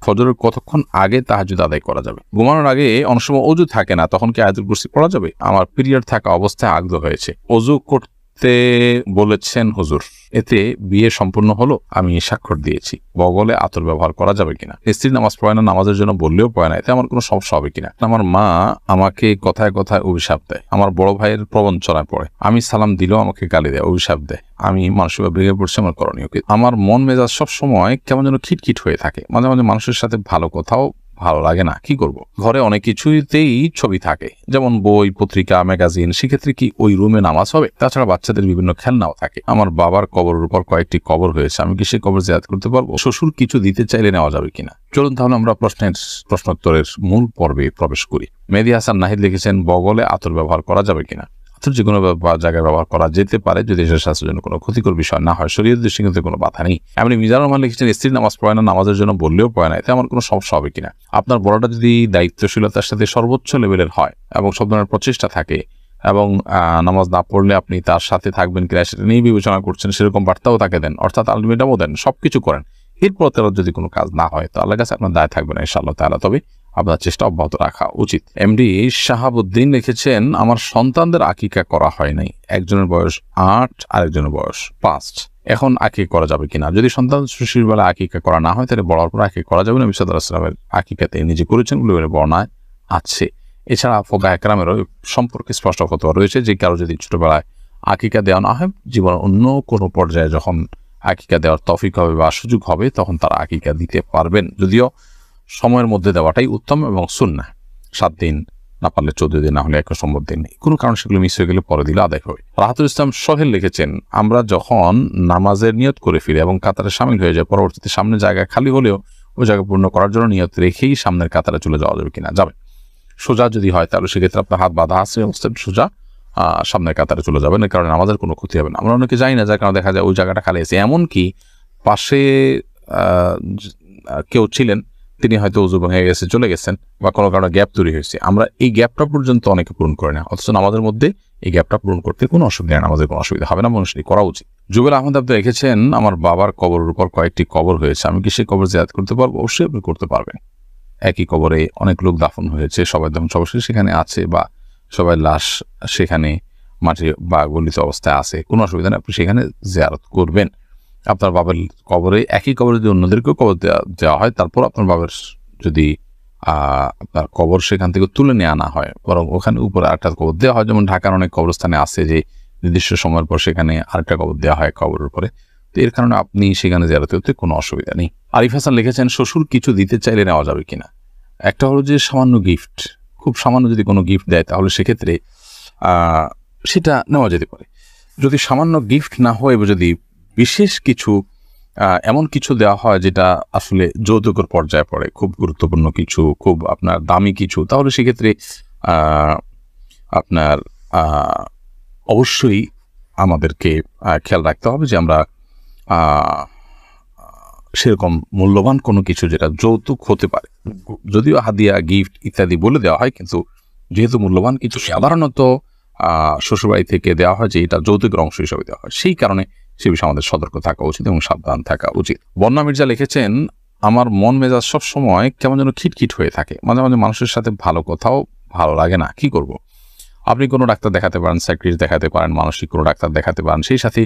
ফজরের কতক্ষণ আগে তাহাজ্জুদ আদায় করা যাবে? ঘুমানোর আগে অনেক সময় অজু থাকে না, তখন কি আয়াতুল কুরসি পড়া যাবে? আমার পিরিয়ড থাকা অবস্থায় আগদ হয়েছে, অজু করতে বলেছেন হুজুর, এতে বিয়ে সম্পূর্ণ হলো? আমি স্বাক্ষর দিয়েছি, বগলে আতর ব্যবহার করা যাবে কিনা? স্ত্রী নামাজ পড়ে না, নামাজের জন্য বললেও পড়ে না, এতে আমার কোনো সমস্যা হবে কিনা? আমার মা আমাকে কথায় কথায় অভিশাপ দেয়, আমার বড় ভাইয়ের প্রবঞ্চনায় পড়ে, আমি সালাম দিলেও আমাকে গালি দেয়, অভিশাপ দেয়, আমি মানসিকভাবে ভেঙে পড়ছি, আমার করণীয় কি? আমার মন মেজাজ সবসময় কেমন যেন খিটখিট হয়ে থাকে, মাঝে মাঝে মানুষের সাথে ভালো কথাও ভালো লাগে না, কি করব? ঘরে অনেক কিছুতেই ছবি থাকে, যেমন বই, পত্রিকা, ম্যাগাজিন, সেক্ষেত্রে কি ওই রুমে নামাজ হবে? তাছাড়া বাচ্চাদের বিভিন্ন খেলনাও থাকে। আমার বাবার কবরের উপর কয়েকটি কবর হয়েছে, আমি কি সে কবর জিয়ারত করতে পারবো? শ্বশুর কিছু দিতে চাইলে নেওয়া যাবে কিনা? চলুন তাহলে আমরা প্রশ্নোত্তরের মূল পর্বে প্রবেশ করি। মেহেদী হাসান নাহিদ লিখেছেন, বগলে আতর ব্যবহার করা যাবে কিনা? যে কোনো জায়গায় ব্যবহার করা যেতে পারে যদি এসে স্বাস্থ্যের জন্য কোনো ক্ষতিকর বিষয় না হয়, শরীয়তের দৃষ্টিকোণে কোনো বাধা নেই। এমনি মিজানুর রহমান লিখেছেন, স্ত্রী নামাজ পড়ে না, নামাজের জন্য বললেও পড়ে না, এতে আমার কোনো সমস্যা হবে কিনা? আপনার বড়টা যদি দায়িত্বশীলতার সাথে সর্বোচ্চ লেভেলের হয় এবং সব ধরনের প্রচেষ্টা থাকে এবং নামাজ না পড়লে আপনি তার সাথে থাকবেন কিনা সেটা নিয়ে বিবেচনা করছেন, সেরকম বার্তাও তাকে দেন, অর্থাৎ আলটিমেটামও দেন, সবকিছু করেন, এরপর তারা যদি কোনো কাজ না হয় তো আল্লাহর কাছে আপনার দায় থাকবে না ইনশাআল্লাহ তাআলা, তবে আপনার চেষ্টা অব্যাহত রাখা উচিত। এমডি শাহাবুদ্দিন লিখেছেন, আমার সন্তানদের আকিকা করা হয় নাই, একজনের বয়স 8, আরেকজনের বয়স 5, এখন আকিকা করা যাবে কিনা? যদি সন্তান শিশুর বেলা আকিকা করা না হয় তাহলে বড়ার পর আকিকা করা যাবে না। নবী সাল্লাল্লাহু আলাইহি ওয়াসাল্লামের আকিকাতে নিজে করেছেন বলে বর্ণনায় আছে। এছাড়া ফুকাহা কেরামেরও সম্পর্কে স্পষ্ট ফতোয়া রয়েছে যে কারো যদি ছোটবেলায় আকিকা দেওয়া না হয়, জীবনের অন্য কোনো পর্যায়ে যখন আকিকা দেওয়ার তৌফিক হবে বা সুযোগ হবে তখন তারা আকিকা দিতে পারবেন, যদিও সময়ের মধ্যে দেওয়াটাই উত্তম এবং সুন্নাহ। 7 দিন না পারলে 14 দিন, না হলে 1 দিন, কোনো কারণ সেগুলো মিস হয়ে গেলে পরে দিলে আদায় হবে। রাহাতুল ইসলাম সোহেল লিখেছেন, আমরা যখন নামাজের নিয়ত করে ফিরি এবং কাতারে সামিল হয়ে যায়, পরবর্তীতে সামনে জায়গা খালি হলেও ওই জায়গা পূর্ণ করার জন্য নিয়ত রেখেই সামনের কাতারে চলে যাওয়া যাবে কিনা? যাবে। সোজা যদি হয় তাহলে সেক্ষেত্রে আপনার হাত বাঁধা আছে অবস্থায় সোজা সামনের কাতারে চলে যাবেন, এর কারণে আমাদের কোনো ক্ষতি হবে না। আমরা অনেকে যাই না, যার কারণে দেখা যায় ওই জায়গাটা খালি আছে, এমনকি পাশে কেউ ছিলেন, তিনি হয়তো উযু ভেঙে গেছে, চলে গেছেন, বা কোনো কারণে গ্যাপ তৈরি হয়েছে, আমরা এই গ্যাপটা পর্যন্ত অনেকে পূরণ করে না, অথচ আমাদের মধ্যে এই গ্যাপটা পূরণ করতে কোনো অসুবিধা নেই, আমাদের কোনো অসুবিধা হবে না, মানুষটি করা উচিত। জুবেল আহমদ আপনি লিখেছেন, আমার বাবার কবরের উপর কয়েকটি কবর হয়েছে, আমি কি সেই কবর জিয়ারত করতে পারবো? অবশ্যই আপনি করতে পারবেন। একই কবরে অনেক লোক দাফন হয়েছে, সবাই ধ্বংস অবশ্যই সেখানে আছে, বা সবাই লাশ সেখানে মাটি বা গলিত অবস্থায় আছে, কোনো অসুবিধা নেই, আপনি সেখানে জিয়ারত করবেন। আপনার বাবার কবরে, একই কবরে যদি অন্যদেরকেও কবর দেওয়া হয়, তারপর আপনার বাবার যদি আপনার কবর সেখান থেকে তুলে নেওয়া না হয়, বরং ওখানে উপরে আরেকটা কবর দেওয়া হয়, যেমন ঢাকার অনেক কবরস্থানে আছে যে নির্দিষ্ট সময়ের পর সেখানে আরেকটা কবর দেওয়া হয় কবরের উপরে, তো এর কারণে আপনি সেখানে জিয়ারত করতে কোনো অসুবিধা নেই। আরিফ হাসান লিখেছেন, শ্বশুর কিছু দিতে চাইলে নেওয়া যাবে কিনা? একটা হলো যে সামান্য গিফট, খুব সামান্য যদি কোনো গিফট দেয় তাহলে সেক্ষেত্রে সেটা নেওয়া যেতে পারে। যদি সামান্য গিফট না হয়, যদি বিশেষ কিছু এমন কিছু দেওয়া হয় যেটা আসলে যৌতুকের পর্যায়ে পড়ে, খুব গুরুত্বপূর্ণ কিছু, খুব আপনার দামি কিছু, তাহলে সেক্ষেত্রে আপনার অবশ্যই আমাদেরকে খেয়াল রাখতে হবে যে আমরা সেরকম মূল্যবান কোনো কিছু যেটা যৌতুক হতে পারে, যদিও হাদিয়া, গিফট ইত্যাদি বলে দেওয়া হয়, কিন্তু যেহেতু মূল্যবান কিছু সাধারণত শ্বশুরবাড়ি থেকে দেওয়া হয় যে এটা যৌতুকের অংশ হিসাবে দেওয়া হয়, সেই কারণে সে বিষয়ে আমাদের সতর্ক থাকা উচিত এবং সাবধান থাকা উচিত। বন্যা মির্জা লিখেছেন, আমার মন মেজাজ সবসময় কেমন যেন খিটখিট হয়ে থাকে, মাঝে মাঝে মানুষের সাথে ভালো কথাও ভালো লাগে না, কি করব? আপনি কোনো ডাক্তার দেখাতে পারেন, সাইকিয়াট্রিস্ট দেখাতে পারেন, মানসিক কোনো ডাক্তার দেখাতে পারেন, সেই সাথে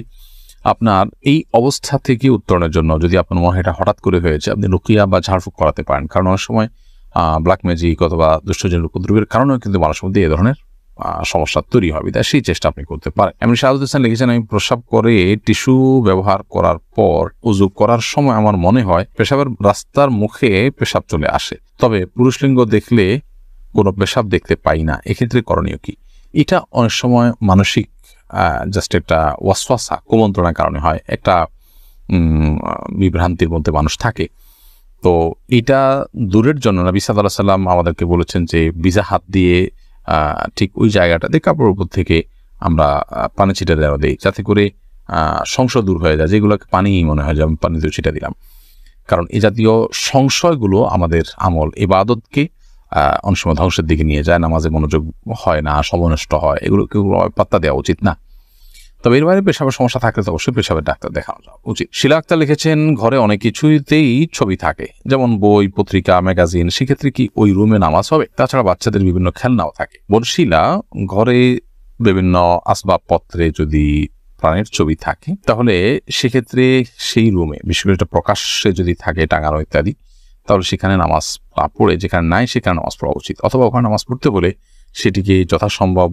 আপনার এই অবস্থা থেকে উত্তরণের জন্য যদি আপনার মনে হয় এটা হঠাৎ করে হয়েছে, আপনি রুকিয়া বা ঝাড়ফুঁক করাতে পারেন, কারণ অনেক সময় ব্ল্যাক ম্যাজিক অথবা দুষ্টজনের উপদ্রবের কারণেও কিন্তু মানুষের মধ্যে এই ধরনের সমস্যা তৈরি হবে, তাই সেই চেষ্টা আপনি করতে পারেন। এমনি শাহাদুল হোসেন লিখেছেন, আমি প্রস্রাব করে টিস্যু ব্যবহার করার পর উযু করার সময় আমার মনে হয় পেশাবের রাস্তার মুখে পেশাব চলে আসে, তবে পুরুষ লিঙ্গ দেখলে কোনো পেশাব দেখতে পাই না, এক্ষেত্রে করণীয় কি? এটা অনেক সময় মানসিক জাস্ট একটা ওয়াসওয়াসা, কুমন্ত্রণার কারণে হয়, একটা বিভ্রান্তির মধ্যে মানুষ থাকে। তো এটা দূরের জন্য নবী সাল্লাল্লাহু আলাইহি ওয়াসাল্লাম আমাদেরকে বলেছেন যে ভিজা হাত দিয়ে ঠিক ওই জায়গাটাতে কাপড়ের উপর থেকে আমরা পানি ছিটা দেওয়া দিই, যাতে করে সংশয় দূর হয়ে যায়, যেগুলোকে পানি মনে হয় যে আমি পানি দিয়ে ছিটা দিলাম, কারণ এই জাতীয় সংশয়গুলো আমাদের আমল ইবাদতকে অনেক সময় ধ্বংসের দিকে নিয়ে যায়, নামাজে মনোযোগ হয় না, সমনষ্ট হয়, এগুলোকে পাত্তা দেওয়া উচিত না। তবে এর বাইরে পেশাবের সমস্যা থাকলে তো অবশ্যই পেশাবের ডাক্তার দেখানো উচিত। শিলা আক্তার লিখেছেন, ঘরে অনেক কিছুতেই ছবি থাকে, যেমন বই, পত্রিকা, ম্যাগাজিন, সেক্ষেত্রে কি ওই রুমে নামাজ হবে? তাছাড়া বাচ্চাদের বিভিন্ন খেলনাও থাকে। বোন শিলা, ঘরে বিভিন্ন আসবাবপত্রে যদি প্রাণের ছবি থাকে তাহলে সেক্ষেত্রে সেই রুমে, বিশেষ করে প্রকাশ্যে যদি থাকে টাঙানো ইত্যাদি, তাহলে সেখানে নামাজ পড়ে, যেখানে নাই সেখানে নামাজ পড়া উচিত। অথবা ওখানে নামাজ পড়তে বলে সেটিকে যথাসম্ভব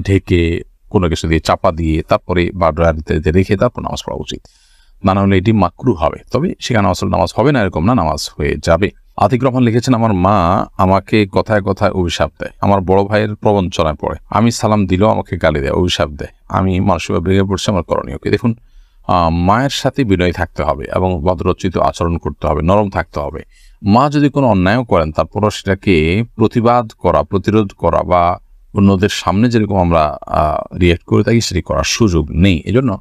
ঢেকে কোনো কিছু দিয়ে চাপা দিয়ে তারপরে বা ড্রয়ারিতে রেখে তারপর নামাজ পড়া উচিত। না হলে এটি মাকরু হবে। তবে সেখানে আসলে নামাজ হবে না এরকম না, নামাজ হয়ে যাবে। আতিক রহমান লিখেছেন, আমার মা আমাকে কথায় কথায় অভিশাপ দেয়, আমার বড় ভাইয়ের প্রবঞ্চনায় পড়ে, আমি সালাম দিলেও আমাকে গালি দেয়, অভিশাপ দেয়, আমি মানসিকভাবে ভেঙে পড়ছি, আমার করণীয় কি? দেখুন, মায়ের সাথে বিনয়ী থাকতে হবে এবং ভদ্রোচিত আচরণ করতে হবে, নরম থাকতে হবে। মা যদি কোনো অন্যায়ও করেন তারপরও সেটাকে প্রতিবাদ করা, প্রতিরোধ করা বা অন্যদের সামনে যেরকম আমরা রিয়েক্ট করে থাকি সেটি করার সুযোগ নেই। এজন্য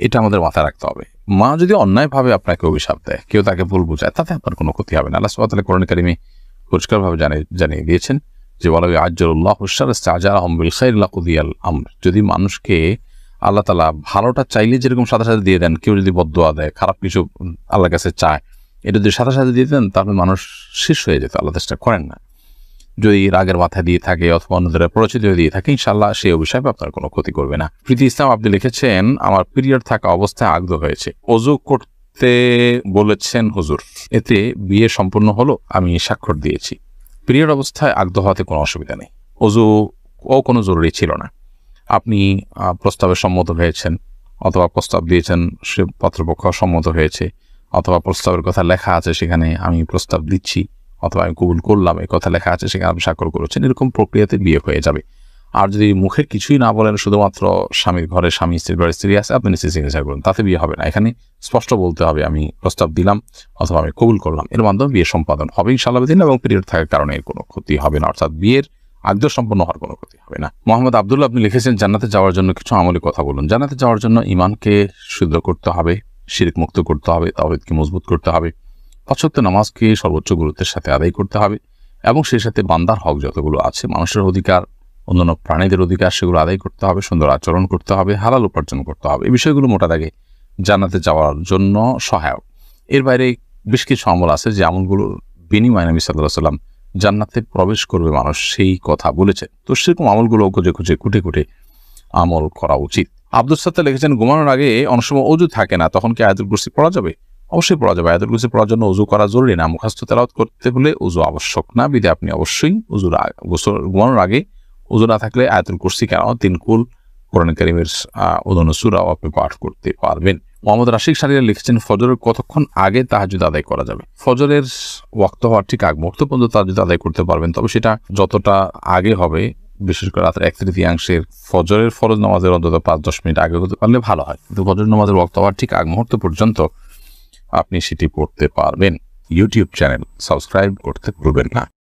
এটা আমাদের মাথায় রাখতে হবে। মা যদি অন্যায়ভাবে আপনাকে অভিশাপ দেয়, কেউ তাকে ভুল বোঝায়, তাতে আপনার কোনো ক্ষতি হবে না। আল্লাহ সুবহানাহু ওয়া তাআলা কোরআন কারীমে পরিষ্কারভাবে জানিয়ে দিয়েছেন যে ওয়ালাউ আজ্জালুল্লাহু আশ-শাররা ইসতা'জালাহুম বিল খাইরি লাকুদিয়াল আমর। যদি মানুষকে আল্লাহ তাআলা ভালোটা চাইলে যেরকম সাথে সাথে দিয়ে দেন, কেউ যদি বদদোয়া দেয়, খারাপ কিছু আল্লাহর কাছে চায়, এটা যদি সাথে সাথে দিয়ে দেন তাহলে মানুষ শেষ হয়ে যেত। আল্লাহ চেষ্টা করেন না। যদি রাগের মাথায় দিয়ে থাকে অথবা অন্যদের পরিচিত দিয়ে থাকে, ইনশাআল্লাহ সেই অভিশাপে আপনার কোনো ক্ষতি করবে না। প্রীতি ইসলাম আপনি লিখেছেন, আমার পিরিয়ড থাকা অবস্থায় আগদ হয়েছে, ওযু করতে বলেছেন হুজুর, এতে বিয়ে সম্পূর্ণ হলো, আমি স্বাক্ষর দিয়েছি। পিরিয়ড অবস্থায় আগদ হওয়াতে কোনো অসুবিধা নেই, ওযু কোনো জরুরি ছিল না। আপনি প্রস্তাবে সম্মত হয়েছেন অথবা প্রস্তাব দিয়েছেন, সে পাত্রপক্ষ সম্মত হয়েছে, অথবা প্রস্তাবের কথা লেখা আছে সেখানে আমি প্রস্তাব দিচ্ছি অথবা আমি কবুল করলাম এই কথা লেখা আছে, সেখানে আপনি স্বাক্ষর করেছেন, এরকম প্রক্রিয়াতে বিয়ে হয়ে যাবে। আর যদি মুখে কিছুই না বলেন, শুধুমাত্র স্বামীর ঘরে স্বামী, স্ত্রীর ঘরে স্ত্রী আছে, আপনি নিশ্চয়ই সিগনেচার করুন, তাতে বিয়ে হবে না। এখানে স্পষ্ট বলতে হবে আমি প্রস্তাব দিলাম অথবা আমি কবুল করলাম, এর মাধ্যমে বিয়ে সম্পাদন হবে ইনশাআল্লাহ দিন, এবং পিরিয়ড থাকার কারণে এর কোনো ক্ষতি হবে না, অর্থাৎ বিয়ের আগদ সম্পন্ন হওয়ার কোনো ক্ষতি হবে না। মোহাম্মদ আব্দুল্লাহ আপনি লিখেছেন, জান্নাতে যাওয়ার জন্য কিছু আমলি কথা বলুন। জান্নাতে যাওয়ার জন্য ঈমানকে শুদ্ধ করতে হবে, শিরক মুক্ত করতে হবে, তাওহীদকে মজবুত করতে হবে, 5 ওয়াক্ত নামাজকে সর্বোচ্চ গুরুত্বের সাথে আদায় করতে হবে, এবং সেই সাথে বান্দার হক যতগুলো আছে, মানুষের অধিকার, অন্যান্য প্রাণীদের অধিকার, সেগুলো আদায় করতে হবে, সুন্দর আচরণ করতে হবে, হালাল উপার্জন করতে হবে। এই বিষয়গুলো মোটা দাগে জান্নাতে যাওয়ার জন্য সহায়ক। এর বাইরে বেশ কিছু আমল আছে যে আমলগুলোর বিনিময়ে নবী সাল্লাল্লাহু আলাইহি ওয়াসাল্লাম জান্নাতে প্রবেশ করবে মানুষ সেই কথা বলেছেন। তো সেরকম আমলগুলো খুঁজে খুঁটে আমল করা উচিত। আব্দুল সাত্তার লিখেছেন, ঘুমানোর আগে অনেক সময় ওযু থাকে না, তখন কি আয়াতুল কুরসি পড়া যাবে? অবশ্যই পড়া যাবে। আয়াতুল কুরসি পড়ার জন্য ওযু করা জরুরি না, মুখস্থ তেলাওয়াত করতে হলে ওযু আবশ্যক না, বিধায় আপনি অবশ্যই ঘুমানোর আগে ওযু না থাকলে আয়াতুল কুরসি কেন 3 কুল কোরআন কারীমের অন্যান্য সূরাও আপনি পাঠ করতে পারবেন। মোহাম্মদ রাশিক সারিয়া লিখেছেন, ফজরের কতক্ষণ আগে তাহাজ্জুদ আদায় করা যাবে? ফজরের ওয়াক্ত হওয়ার ঠিক আগ মুহূর্ত পর্যন্ত তাহাজ্জুদ আদায় করতে পারবেন, তবে সেটা যতটা আগে হবে, বিশেষ করে রাতের 1/3 ফজরের ফরজ নামাজের অন্তত 5-10 মিনিট আগে হতে পারলে ভালো হয়, কিন্তু ফজর নামাজের ওয়াক্ত হওয়ার ঠিক আগ মুহূর্ত পর্যন্ত আপনি সেটি পড়তে পারবেন। ইউটিউব চ্যানেল সাবস্ক্রাইব করতে ভুলবেন না।